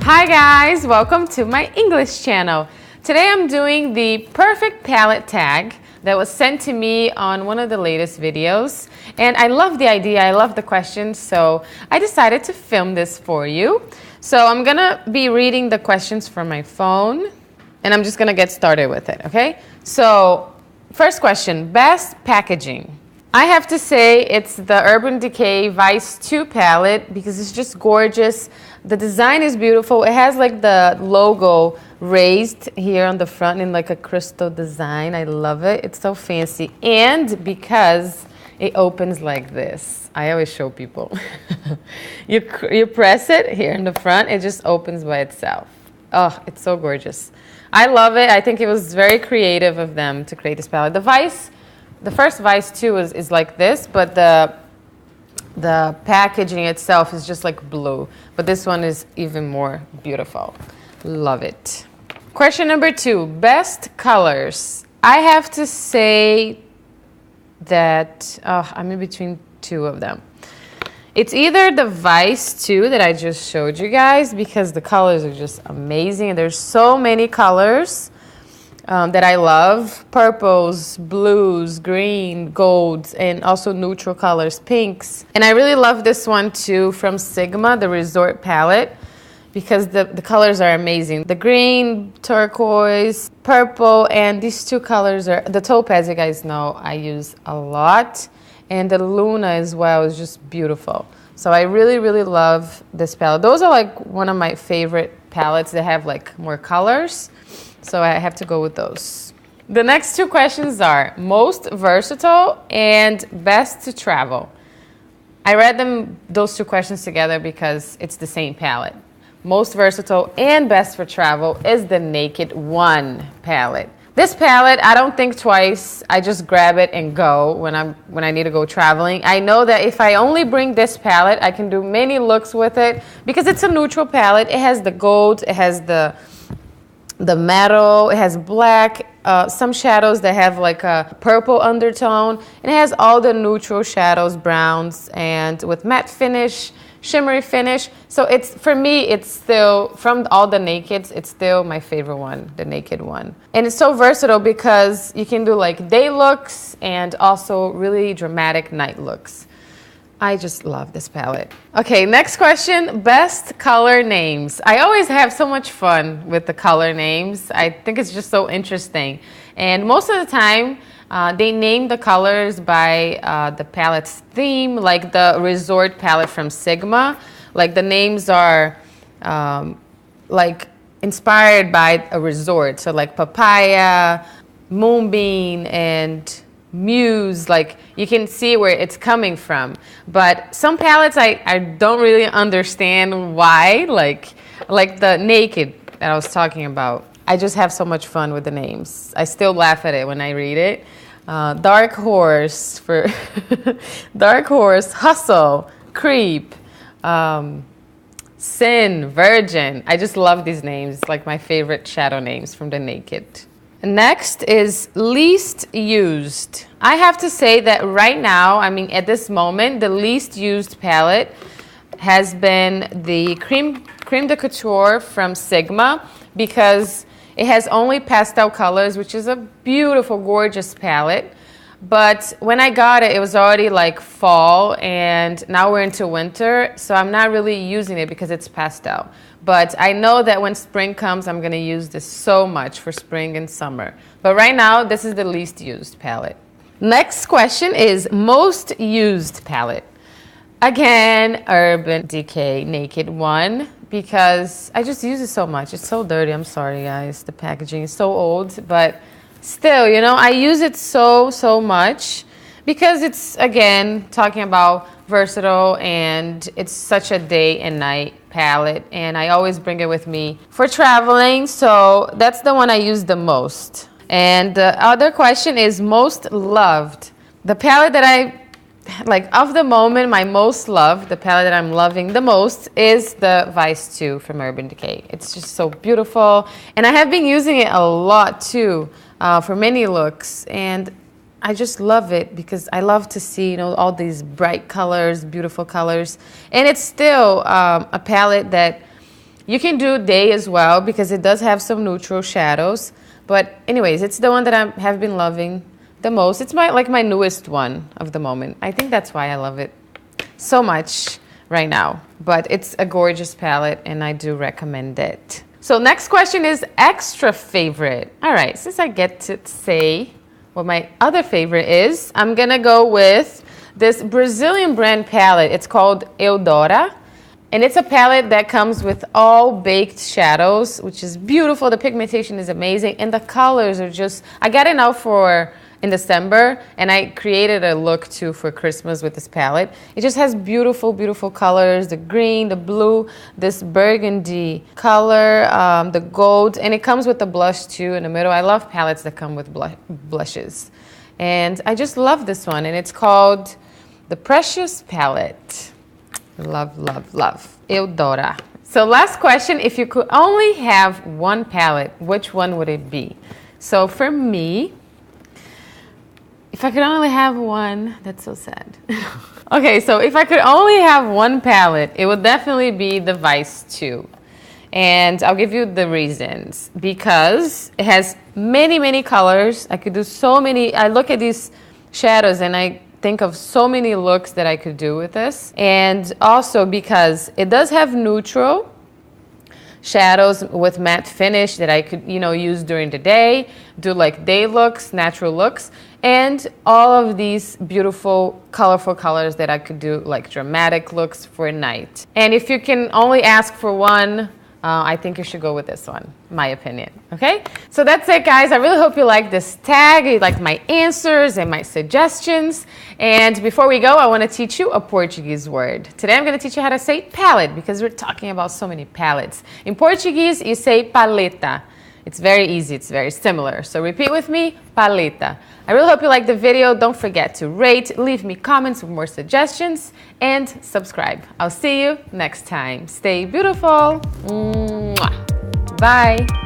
Hi guys, welcome to my English channel. Today I'm doing the perfect palette tag that was sent to me on one of the latest videos. And I love the idea, I love the questions, so I decided to film this for you. So I'm gonna be reading the questions from my phone and I'm just gonna get started with it, okay? So, first question, best packaging. I have to say it's the Urban Decay Vice 2 palette because it's just gorgeous. The design is beautiful. It has like the logo raised here on the front in like a crystal design. I love it. It's so fancy. And because it opens like this. I always show people. You press it here in the front, it just opens by itself. Oh, it's so gorgeous. I love it. I think it was very creative of them to create this palette. The first Vice 2 is like this, but the packaging itself is just like blue. But this one is even more beautiful. Love it. Question number 2, best colors. I have to say that I'm in between two of them. It's either the Vice 2 that I just showed you guys because the colors are just amazing. There's so many colors that I love. Purples, blues, green, golds, and also neutral colors, pinks. And I really love this one too from Sigma, the Resort palette, because the colors are amazing. The green, turquoise, purple, and these two colors are, the topaz, you guys know, I use a lot. And the Luna as well is just beautiful. So I really, really love this palette. Those are like one of my favorite palettes that have like more colors. So I have to go with those. The next two questions are most versatile and best to travel. I read those two questions together because it's the same palette. Most versatile and best for travel is the Naked One palette. This palette, I don't think twice. I just grab it and go when I need to go traveling. I know that if I only bring this palette, I can do many looks with it because it's a neutral palette. It has the gold, it has the metal, it has black, some shadows that have like a purple undertone, and it has all the neutral shadows, browns, and with matte finish, shimmery finish. So it's, for me, it's still, from all the Nakeds, it's still my favorite one, the Naked One. And it's so versatile because you can do like day looks and also really dramatic night looks. I just love this palette. Okay, next question, best color names. I always have so much fun with the color names. I think it's just so interesting. And most of the time, they name the colors by the palette's theme, like the Resort palette from Sigma. Like the names are like inspired by a resort. So like Papaya, Moonbeam, and Muse, like you can see where it's coming from. But some palettes I don't really understand why, like the Naked that I was talking about. I just have so much fun with the names. I still laugh at it when I read it. Dark Horse for Dark Horse, Hustle, Creep, Sin, Virgin. I just love these names. It's like my favorite shadow names from the Naked. Next is least used. I have to say that right now, I mean at this moment, the least used palette has been the Creme de Couture from Sigma because it has only pastel colors, which is a beautiful, gorgeous palette. But when I got it, it was already like fall and now we're into winter, so I'm not really using it because it's pastel. But I know that when spring comes, I'm gonna use this so much for spring and summer. But right now, this is the least used palette. Next question is most used palette. Again, Urban Decay Naked One, because I just use it so much. It's so dirty, I'm sorry guys. The packaging is so old, but still, you know, I use it so much because it's, again, talking about versatile and it's such a day and night palette and I always bring it with me for traveling, so that's the one I use the most. And the other question is most loved. The palette that I, like of the moment, my most loved, the palette that I'm loving the most is the Vice 2 from Urban Decay. It's just so beautiful and I have been using it a lot too for many looks, and I just love it because I love to see, you know, all these bright colors, beautiful colors. And it's still a palette that You can do day as well because it does have some neutral shadows. But anyways, it's the one that I have been loving the most. It's my newest one of the moment. I think that's why I love it so much right now. But it's a gorgeous palette and I do recommend it. So next question is extra favorite. All right, since I get to say what my other favorite is, I'm gonna go with this Brazilian brand palette. It's called Eudora. And it's a palette that comes with all baked shadows, which is beautiful. The pigmentation is amazing. And the colors are just, I got it out in December, and I created a look too for Christmas with this palette. It just has beautiful, beautiful colors, the green, the blue, this burgundy color, the gold, and it comes with the blush too in the middle. I love palettes that come with blushes. And I just love this one, and it's called the Precious Palette. Love, love, love. Eudora. So last question, if you could only have one palette, which one would it be? So for me, if I could only have one, that's so sad. Okay, so if I could only have one palette, it would definitely be the Vice 2. And I'll give you the reasons. Because it has many, many colors. I could do so many. I look at these shadows and I think of so many looks that I could do with this. And also because it does have neutral shadows with matte finish that I could, use during the day, do like day looks, natural looks, and all of these beautiful, colorful colors that I could do like dramatic looks for night. And if you can only ask for one, I think you should go with this one, my opinion, okay? So that's it, guys. I really hope you like this tag, you like my answers and my suggestions. And before we go, I want to teach you a Portuguese word. Today I'm going to teach you how to say palette because we're talking about so many palettes. In Portuguese, you say paleta. It's very easy. It's very similar. So repeat with me, paleta. I really hope you liked the video. Don't forget to rate, leave me comments with more suggestions, and subscribe. I'll see you next time. Stay beautiful. Mwah. Bye.